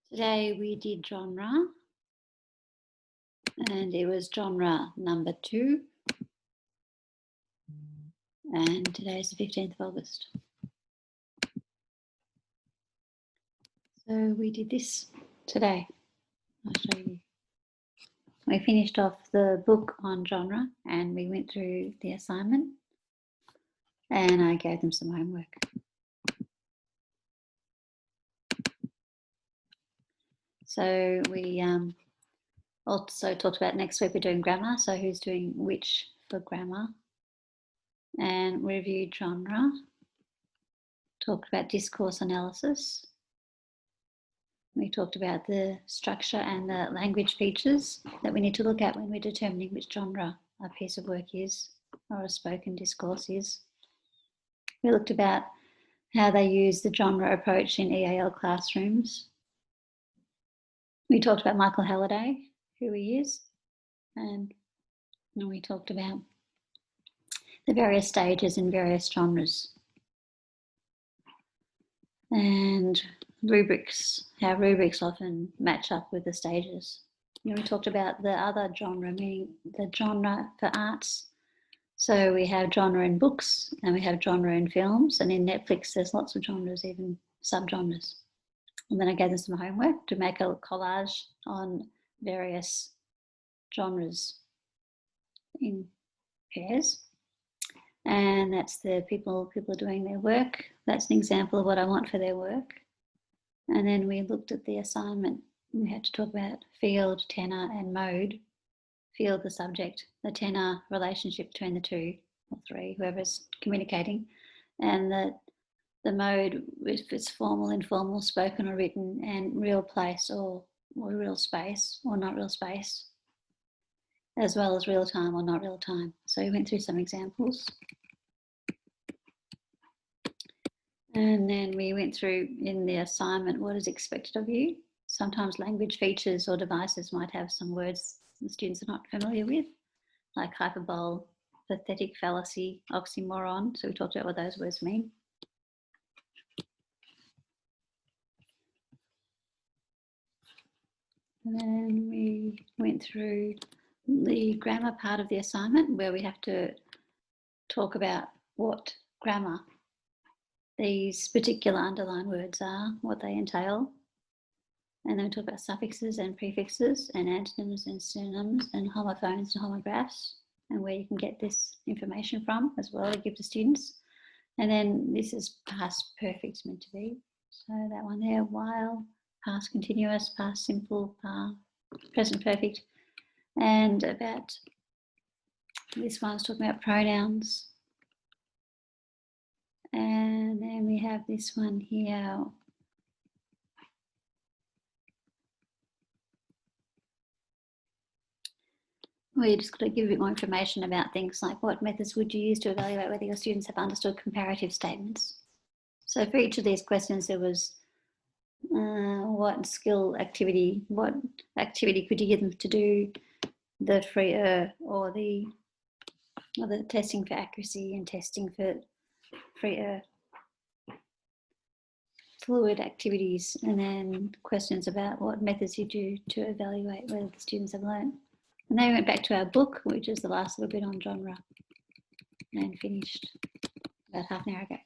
Today we did genre, and it was genre number 2, and today is the 15th of August. So we did this today. I'll show you. We finished off the book on genre and we went through the assignment and I gave them some homework. So we also talked about next week we're doing grammar, so who's doing which for grammar, and reviewed genre, talked about discourse analysis. We talked about the structure and the language features that we need to look at when we're determining which genre a piece of work is or a spoken discourse is. We looked about how they use the genre approach in EAL classrooms. We talked about Michael Halliday, who he is, and we talked about the various stages in various genres. And rubrics, how rubrics often match up with the stages. We talked about the other genre, meaning the genre for arts. So we have genre in books and we have genre in films, and in Netflix there's lots of genres, even subgenres. And then I gave them some homework to make a collage on various genres in pairs. And that's the people doing their work. That's an example of what I want for their work. And then we looked at the assignment. We had to talk about field, tenor, and mode. Field, the subject, the tenor, relationship between the two or three, whoever's communicating, and the mode, if it's formal, informal, spoken or written, and real place or real space or not real space, as well as real time or not real time. So we went through some examples. And then we went through in the assignment what is expected of you. Sometimes language features or devices might have some words the students are not familiar with, like hyperbole, pathetic fallacy, oxymoron. So we talked about what those words mean. And then we went through the grammar part of the assignment where we have to talk about what grammar these particular underlined words are, what they entail. And then we talk about suffixes and prefixes and antonyms and synonyms and homophones and homographs and where you can get this information from as well to give to students. And then this is past perfect meant to be. So that one there, while, past continuous, past simple, present perfect. And about this one's talking about pronouns. And then we have this one here. We're just going to give a bit more information about things like what methods would you use to evaluate whether your students have understood comparative statements. So for each of these questions, there was what activity could you get them to do, the freer or the testing for accuracy and testing for freer, fluid activities, and then questions about what methods you do to evaluate whether the students have learned. And then we went back to our book, which is the last little bit on genre, and finished about half an hour ago.